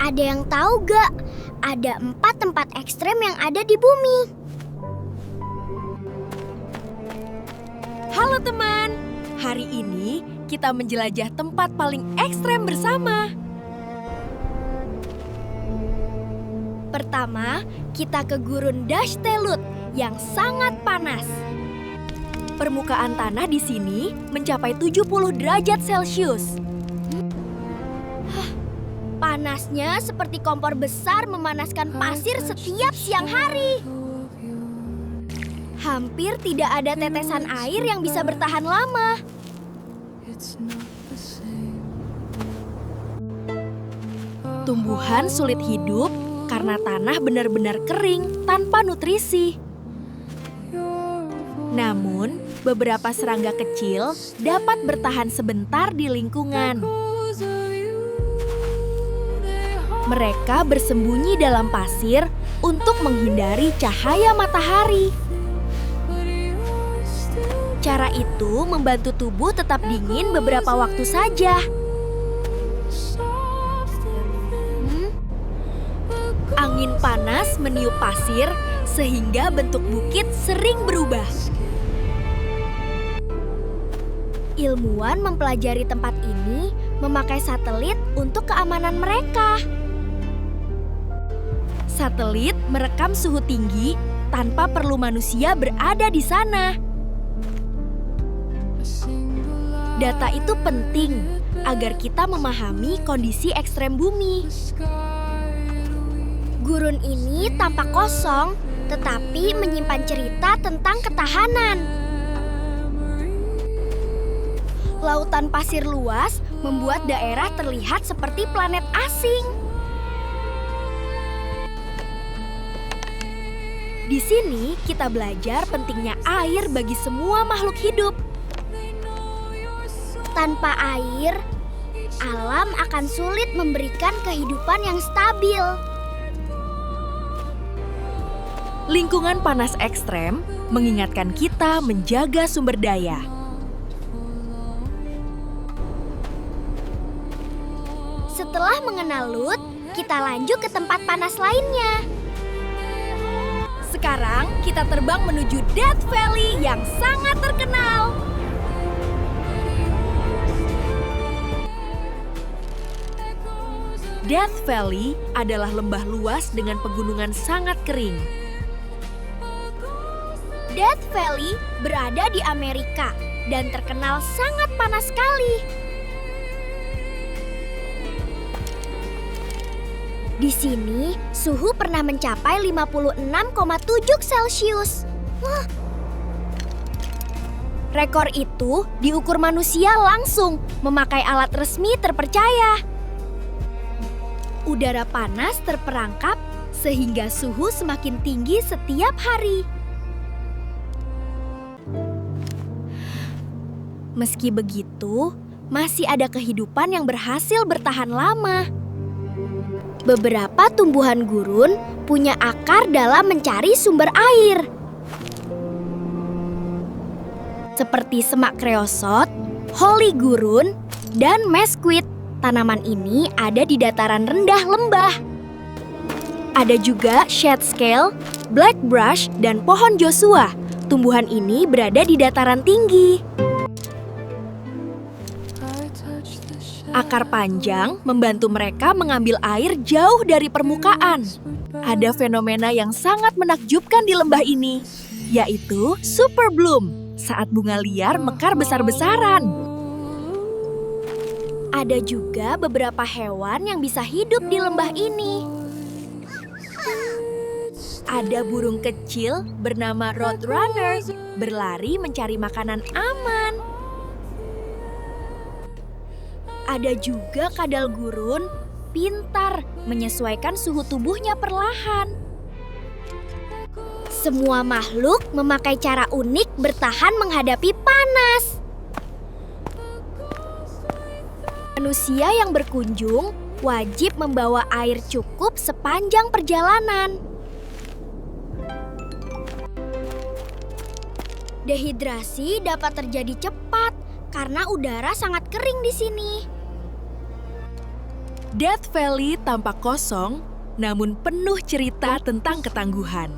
Ada yang tahu gak? Ada 4 tempat ekstrem yang ada di bumi. Halo teman, hari ini kita menjelajah tempat paling ekstrem bersama. Pertama, kita ke Gurun Dashtelud yang sangat panas. Permukaan tanah di sini mencapai 70 derajat Celcius. Panasnya seperti kompor besar memanaskan pasir setiap siang hari. Hampir tidak ada tetesan air yang bisa bertahan lama. Tumbuhan sulit hidup karena tanah benar-benar kering tanpa nutrisi. Namun, beberapa serangga kecil dapat bertahan sebentar di lingkungan. Mereka bersembunyi dalam pasir untuk menghindari cahaya matahari. Cara itu membantu tubuh tetap dingin beberapa waktu saja. Angin panas meniup pasir sehingga bentuk bukit sering berubah. Ilmuwan mempelajari tempat ini memakai satelit untuk keamanan mereka. Satelit merekam suhu tinggi tanpa perlu manusia berada di sana. Data itu penting agar kita memahami kondisi ekstrem bumi. Gurun ini tampak kosong, tetapi menyimpan cerita tentang ketahanan. Lautan pasir luas membuat daerah terlihat seperti planet asing. Di sini kita belajar pentingnya air bagi semua makhluk hidup. Tanpa air, alam akan sulit memberikan kehidupan yang stabil. Lingkungan panas ekstrem mengingatkan kita menjaga sumber daya. Setelah mengenal Lut, kita lanjut ke tempat panas lainnya. Sekarang kita terbang menuju Death Valley yang sangat terkenal. Death Valley adalah lembah luas dengan pegunungan sangat kering. Death Valley berada di Amerika dan terkenal sangat panas sekali. Di sini, suhu pernah mencapai 56,7 Celcius. Rekor itu diukur manusia langsung memakai alat resmi terpercaya. Udara panas terperangkap sehingga suhu semakin tinggi setiap hari. Meski begitu, masih ada kehidupan yang berhasil bertahan lama. Beberapa tumbuhan gurun punya akar dalam mencari sumber air. Seperti semak kreosot, holly gurun, dan mesquite. Tanaman ini ada di dataran rendah lembah. Ada juga shade scale, black brush, dan pohon Joshua. Tumbuhan ini berada di dataran tinggi. Akar panjang membantu mereka mengambil air jauh dari permukaan. Ada fenomena yang sangat menakjubkan di lembah ini, yaitu super bloom, saat bunga liar mekar besar-besaran. Ada juga beberapa hewan yang bisa hidup di lembah ini. Ada burung kecil bernama roadrunner, berlari mencari makanan aman. Ada juga kadal gurun, pintar menyesuaikan suhu tubuhnya perlahan. Semua makhluk memakai cara unik bertahan menghadapi panas. Manusia yang berkunjung wajib membawa air cukup sepanjang perjalanan. Dehidrasi dapat terjadi cepat karena udara sangat kering di sini. Death Valley tampak kosong, namun penuh cerita tentang ketangguhan.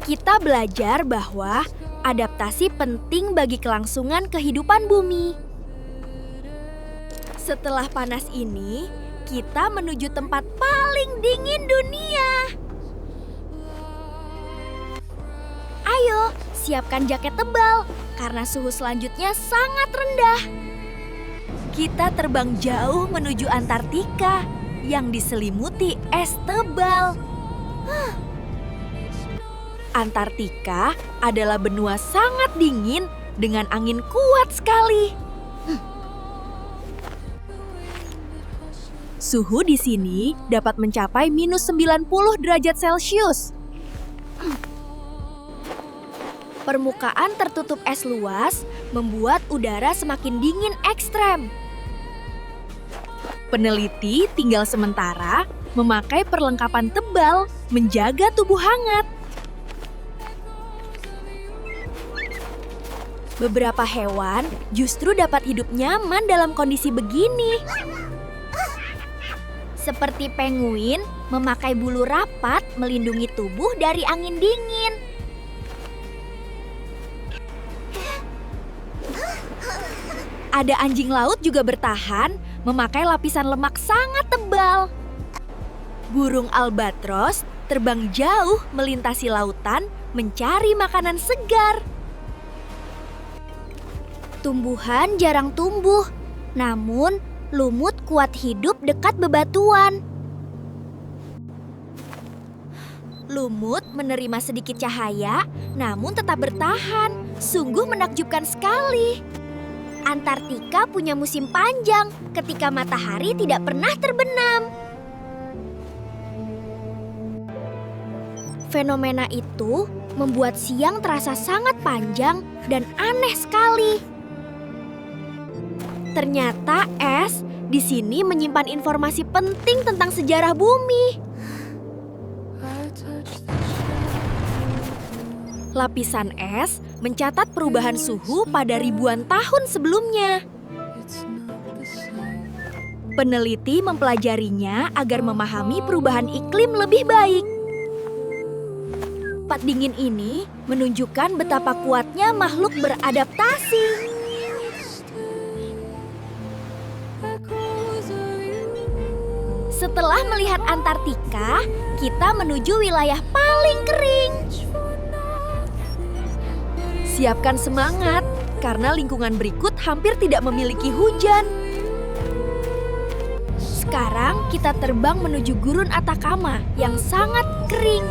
Kita belajar bahwa adaptasi penting bagi kelangsungan kehidupan bumi. Setelah panas ini, kita menuju tempat paling dingin dunia. Ayo, siapkan jaket tebal karena suhu selanjutnya sangat rendah. Kita terbang jauh menuju Antartika yang diselimuti es tebal. Antartika adalah benua sangat dingin dengan angin kuat sekali. Suhu di sini dapat mencapai minus 90 derajat Celcius. Permukaan tertutup es luas membuat udara semakin dingin ekstrem. Peneliti tinggal sementara memakai perlengkapan tebal menjaga tubuh hangat. Beberapa hewan justru dapat hidup nyaman dalam kondisi begini. Seperti penguin memakai bulu rapat melindungi tubuh dari angin dingin. Ada anjing laut juga bertahan memakai lapisan lemak sangat tebal. Burung albatros terbang jauh melintasi lautan mencari makanan segar. Tumbuhan jarang tumbuh, namun lumut kuat hidup dekat bebatuan. Lumut menerima sedikit cahaya, namun tetap bertahan. Sungguh menakjubkan sekali. Antartika punya musim panjang ketika matahari tidak pernah terbenam. Fenomena itu membuat siang terasa sangat panjang dan aneh sekali. Ternyata es di sini menyimpan informasi penting tentang sejarah bumi. Lapisan es mencatat perubahan suhu pada ribuan tahun sebelumnya. Peneliti mempelajarinya agar memahami perubahan iklim lebih baik. Tempat dingin ini menunjukkan betapa kuatnya makhluk beradaptasi. Setelah melihat Antartika, kita menuju wilayah paling kering. Siapkan semangat, karena lingkungan berikut hampir tidak memiliki hujan. Sekarang kita terbang menuju gurun Atacama yang sangat kering.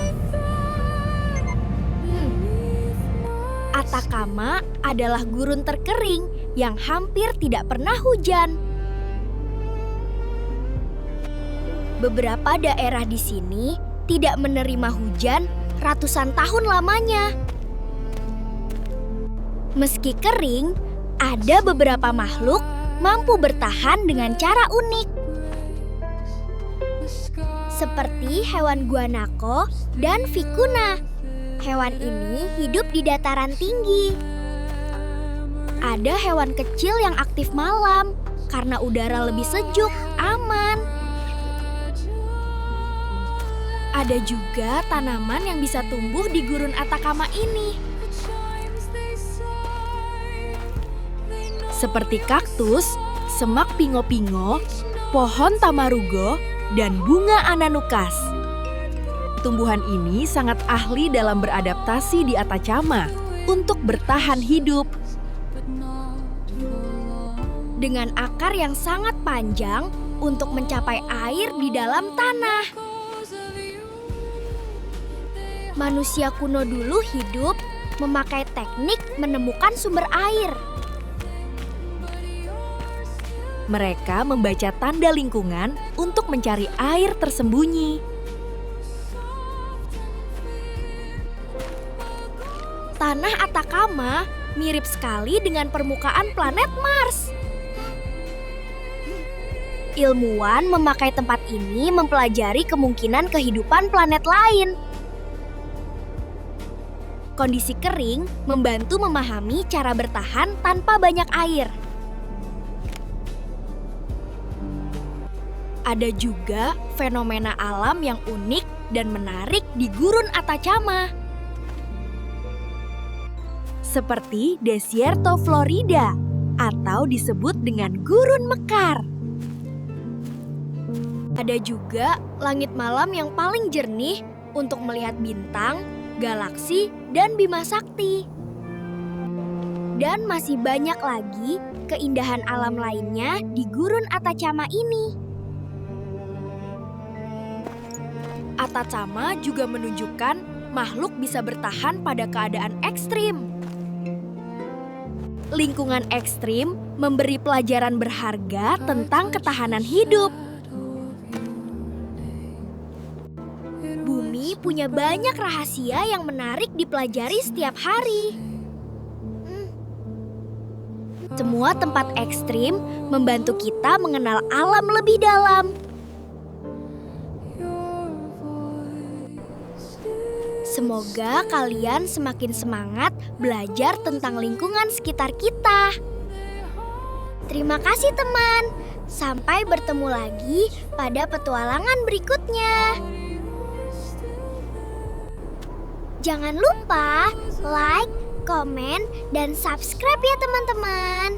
Atacama adalah gurun terkering yang hampir tidak pernah hujan. Beberapa daerah di sini tidak menerima hujan ratusan tahun lamanya. Meski kering, ada beberapa makhluk mampu bertahan dengan cara unik. Seperti hewan guanaco dan vicuna. Hewan ini hidup di dataran tinggi. Ada hewan kecil yang aktif malam karena udara lebih sejuk, aman. Ada juga tanaman yang bisa tumbuh di gurun Atacama ini. Seperti kaktus, semak pingo-pingo, pohon tamarugo, dan bunga ananukas. Tumbuhan ini sangat ahli dalam beradaptasi di Atacama untuk bertahan hidup. Dengan akar yang sangat panjang untuk mencapai air di dalam tanah. Manusia kuno dulu hidup memakai teknik menemukan sumber air. Mereka membaca tanda lingkungan untuk mencari air tersembunyi. Tanah Atacama mirip sekali dengan permukaan planet Mars. Ilmuwan memakai tempat ini mempelajari kemungkinan kehidupan planet lain. Kondisi kering membantu memahami cara bertahan tanpa banyak air. Ada juga fenomena alam yang unik dan menarik di Gurun Atacama. Seperti Desierto Florida atau disebut dengan Gurun Mekar. Ada juga langit malam yang paling jernih untuk melihat bintang, galaksi, dan Bima Sakti. Dan masih banyak lagi keindahan alam lainnya di Gurun Atacama ini. Atacama juga menunjukkan makhluk bisa bertahan pada keadaan ekstrim. Lingkungan ekstrim memberi pelajaran berharga tentang ketahanan hidup. Bumi punya banyak rahasia yang menarik dipelajari setiap hari. Semua tempat ekstrim membantu kita mengenal alam lebih dalam. Semoga kalian semakin semangat belajar tentang lingkungan sekitar kita. Terima kasih teman. Sampai bertemu lagi pada petualangan berikutnya. Jangan lupa like, komen, dan subscribe ya teman-teman.